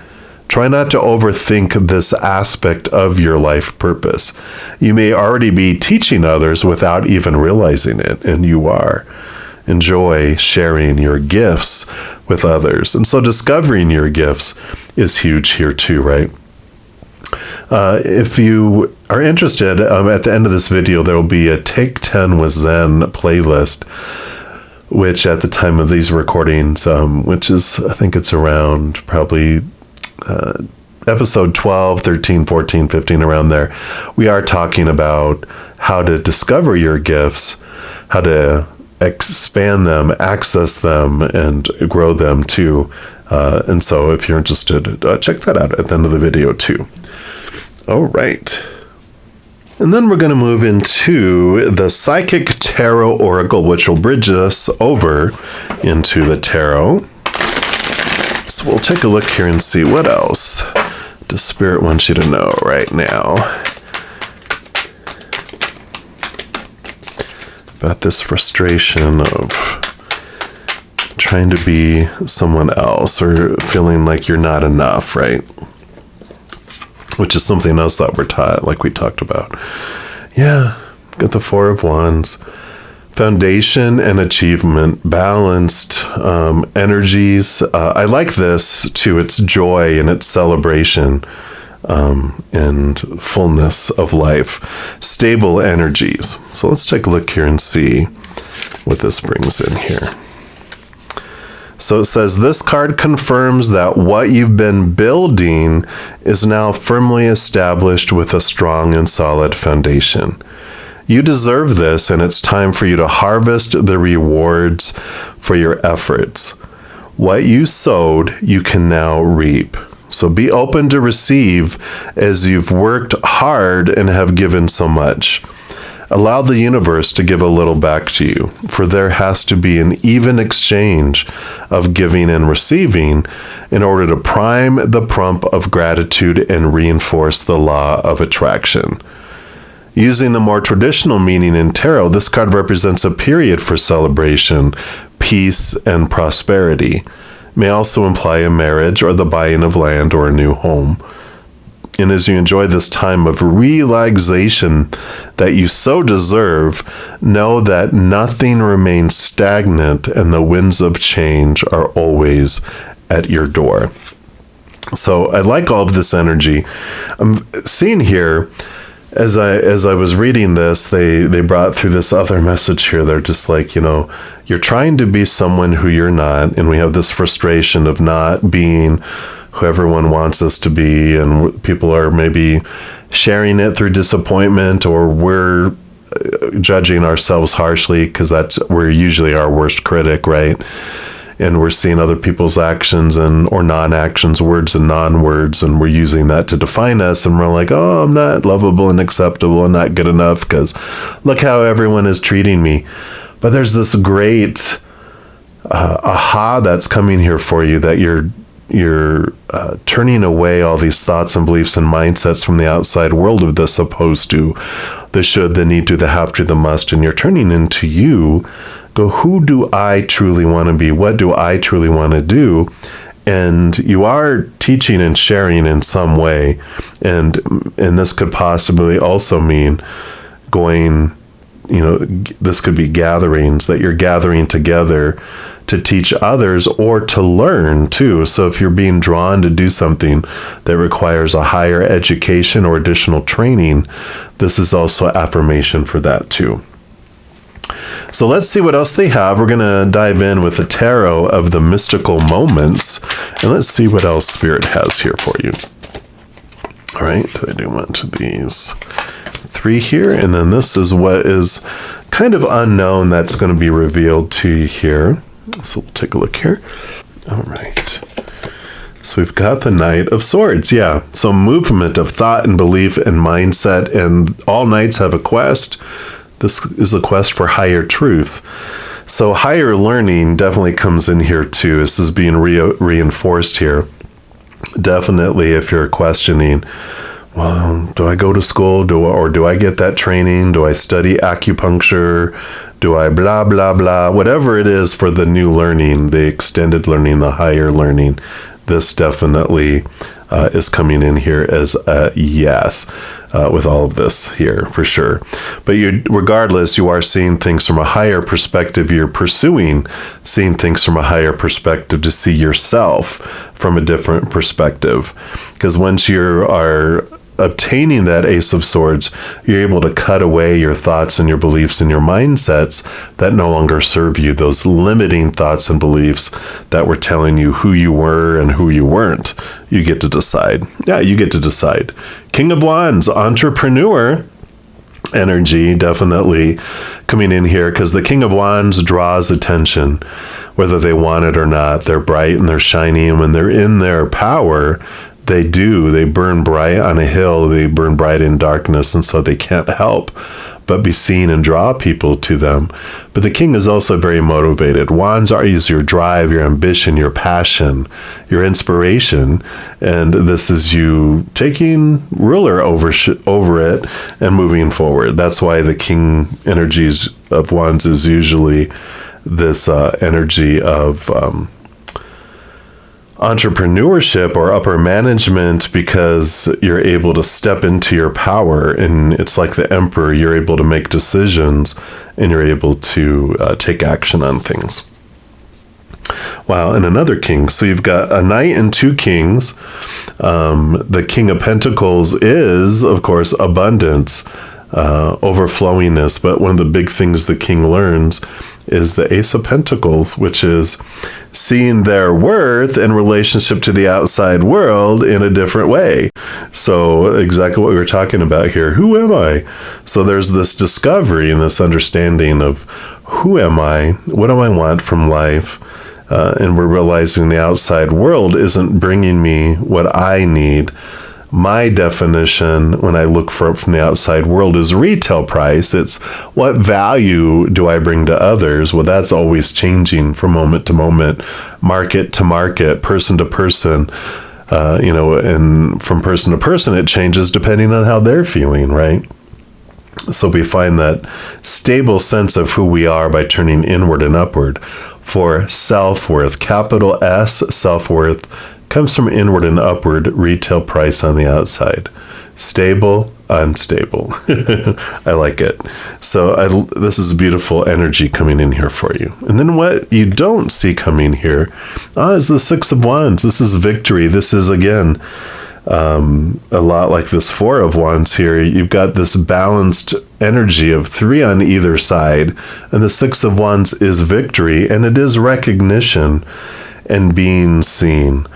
Try not to overthink this aspect of your life purpose. You may already be teaching others without even realizing it, and you are. Enjoy sharing your gifts with others. And so discovering your gifts is huge here too, right? If you are interested, at the end of this video, there will be a Take 10 with Zen playlist, which at the time of these recordings, which is, I think it's around probably episode 12, 13, 14, 15, around there, we are talking about how to discover your gifts, how to expand them, access them, and grow them too. And so if you're interested, check that out at the end of the video too. All right. And then we're going to move into the Psychic Tarot Oracle, which will bridge us over into the tarot. So we'll take a look here and see what else does Spirit want you to know right now about this frustration of trying to be someone else or feeling like you're not enough, right? Which is something else that we're taught, like we talked about. Yeah, got the Four of Wands. Foundation and achievement, balanced energies. I like this too. It's joy and it's celebration and fullness of life. Stable energies. So let's take a look here and see what this brings in here. So it says, this card confirms that what you've been building is now firmly established with a strong and solid foundation. You deserve this, and it's time for you to harvest the rewards for your efforts. What you sowed, you can now reap. So be open to receive as you've worked hard and have given so much. Allow the universe to give a little back to you, for there has to be an even exchange of giving and receiving in order to prime the pump of gratitude and reinforce the law of attraction. Using the more traditional meaning in tarot, this card represents a period for celebration, peace, and prosperity. It may also imply a marriage or the buying of land or a new home. And as you enjoy this time of relaxation that you so deserve, know that nothing remains stagnant and the winds of change are always at your door. So I like all of this energy. I'm seeing here, as I was reading this, they brought through this other message here. They're just like, you're trying to be someone who you're not, and we have this frustration of not being who everyone wants us to be, and people are maybe sharing it through disappointment, or we're judging ourselves harshly because we're usually our worst critic, right? And we're seeing other people's actions or non-actions, words and non-words, and we're using that to define us, and we're like, oh, I'm not lovable and acceptable and not good enough because look how everyone is treating me. But there's this great aha that's coming here for you, that you're turning away all these thoughts and beliefs and mindsets from the outside world of this opposed to the should, the need to, the have to, the must, and you're turning into you. Go, who do I truly want to be? What do I truly want to do? And you are teaching and sharing in some way. And this could possibly also mean going, this could be gatherings that you're gathering together to teach others or to learn too. So if you're being drawn to do something that requires a higher education or additional training, this is also affirmation for that too. So let's see what else they have. We're going to dive in with the tarot of the mystical moments, and let's see what else Spirit has here for you. All right, I do want these 3 here, and then this is what is kind of unknown that's going to be revealed to you here. So we'll take a look here. All right. So we've got the Knight of Swords. Yeah. So movement of thought and belief and mindset, and all knights have a quest. This is a quest for higher truth. So higher learning definitely comes in here too. This is being reinforced here. Definitely, if you're questioning, well, do I go to school? Or do I get that training? Do I study acupuncture? Do I blah, blah, blah? Whatever it is for the new learning, the extended learning, the higher learning, this definitely is coming in here as a yes with all of this here for sure. But regardless, you are seeing things from a higher perspective. You're pursuing seeing things from a higher perspective to see yourself from a different perspective. Because once you are obtaining that Ace of Swords, you're able to cut away your thoughts and your beliefs and your mindsets that no longer serve you, those limiting thoughts and beliefs that were telling you who you were and who you weren't. You get to decide. Yeah, you get to decide. King of Wands, entrepreneur energy definitely coming in here, because the King of Wands draws attention whether they want it or not. They're bright and they're shiny, and when they're in their power, they burn bright on a hill, they burn bright in darkness, and so they can't help but be seen and draw people to them. But the king is also very motivated. Wands is your drive, your ambition, your passion, your inspiration, and this is you taking ruler over it and moving forward. That's why the king energies of Wands is usually this energy of entrepreneurship or upper management, because you're able to step into your power, and it's like the emperor. You're able to make decisions and you're able to take action on things. Wow, and another king. So you've got a knight and two kings. The King of Pentacles is, of course, abundance, overflowingness, but one of the big things the king learns is the Ace of Pentacles, which is seeing their worth in relationship to the outside world in a different way. So exactly what we were talking about here. Who am I? So there's this discovery and this understanding of who am I? What do I want from life? And we're realizing the outside world isn't bringing me what I need. My definition when I look for it from the outside world is retail price. It's what value do I bring to others? Well, that's always changing from moment to moment, market to market, person to person, and from person to person, it changes depending on how they're feeling, right? So we find that stable sense of who we are by turning inward and upward. For self-worth, capital S, self-worth, comes from inward and upward, retail price on the outside. Stable, unstable. I like it. So this is beautiful energy coming in here for you. And then what you don't see coming here is the Six of Wands. This is victory. This is, again, a lot like this Four of Wands here. You've got this balanced energy of three on either side. And the Six of Wands is victory, and it is recognition and being seen.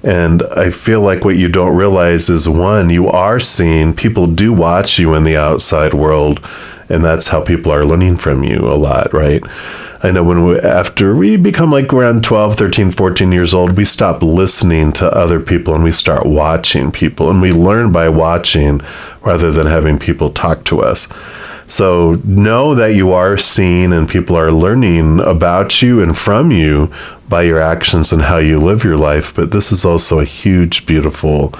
And I feel like what you don't realize is, one, you are seen. People do watch you in the outside world, and that's how people are learning from you a lot, right? I know after we become like around 12, 13, 14 years old, we stop listening to other people and we start watching people, and we learn by watching rather than having people talk to us. So know that you are seen and people are learning about you and from you by your actions and how you live your life. But this is also a huge, beautiful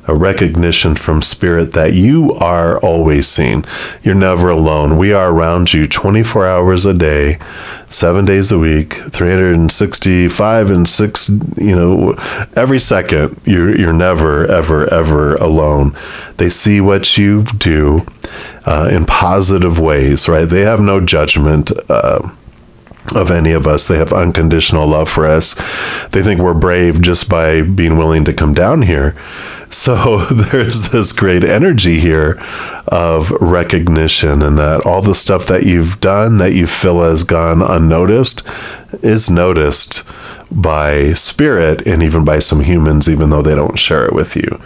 recognition from spirit that you are always seen. You're never alone. We are around you 24 hours a day, 7 days a week, 365 and 6, every second. You're never, ever, ever alone. They see what you do in positive ways, right? They have no judgment of any of us. They have unconditional love for us. They think we're brave just by being willing to come down here. So there's this great energy here of recognition, and that all the stuff that you've done that you feel has gone unnoticed is noticed by spirit and even by some humans, even though they don't share it with you.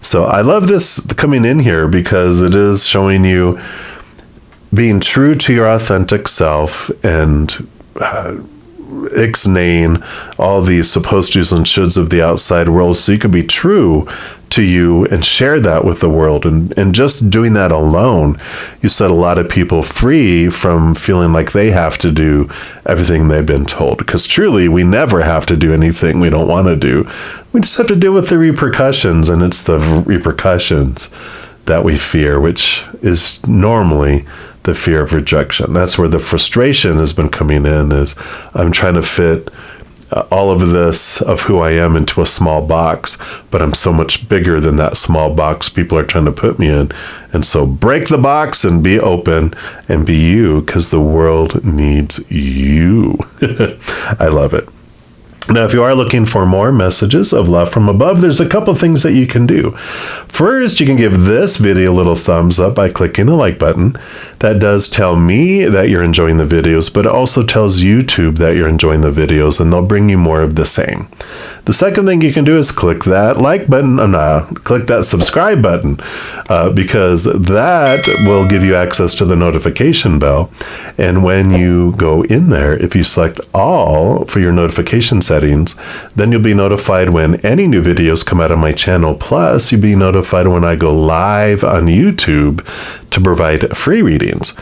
So I love this coming in here because it is showing you being true to your authentic self and ixnaying all these supposed tos and shoulds of the outside world, so you can be true to you and share that with the world. And just doing that alone, you set a lot of people free from feeling like they have to do everything they've been told. Because truly, we never have to do anything we don't want to do. We just have to deal with the repercussions, and it's the repercussions that we fear, which is normally the fear of rejection. That's where the frustration has been coming in, is I'm trying to fit all of this of who I am into a small box, but I'm so much bigger than that small box people are trying to put me in. And so break the box and be open and be you, because the world needs you. I love it. Now, if you are looking for more messages of love from above, there's a couple things that you can do. First, you can give this video a little thumbs up by clicking the like button. That does tell me that you're enjoying the videos, but it also tells YouTube that you're enjoying the videos, and they'll bring you more of the same. The second thing you can do is click that like button, click that subscribe button, because that will give you access to the notification bell. And when you go in there, if you select all for your notification settings, then you'll be notified when any new videos come out of my channel. Plus, you'll be notified when I go live on YouTube to provide free readings.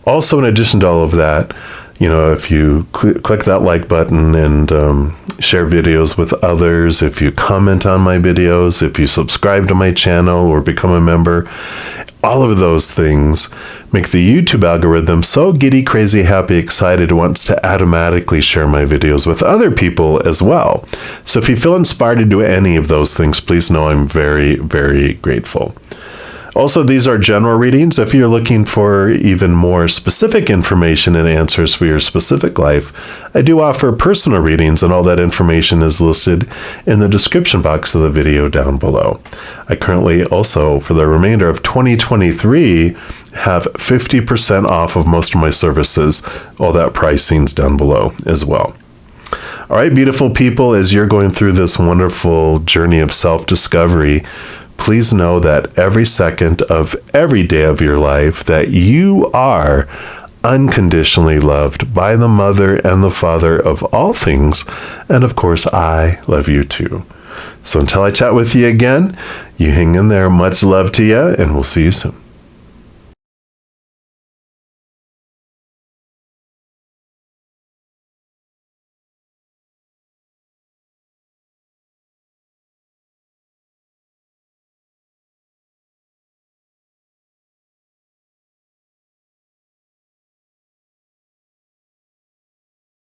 Also, in addition to all of that, if you click that like button and share videos with others, if you comment on my videos, if you subscribe to my channel or become a member, all of those things make the YouTube algorithm so giddy, crazy, happy, excited, it wants to automatically share my videos with other people as well. So if you feel inspired to do any of those things, please know I'm very, very grateful. Also, these are general readings. If you're looking for even more specific information and answers for your specific life, I do offer personal readings, and all that information is listed in the description box of the video down below. I currently also, for the remainder of 2023, have 50% off of most of my services. All that pricing's down below as well. All right, beautiful people, as you're going through this wonderful journey of self-discovery, please know that every second of every day of your life that you are unconditionally loved by the Mother and the Father of all things. And of course, I love you too. So until I chat with you again, you hang in there. Much love to you, and we'll see you soon.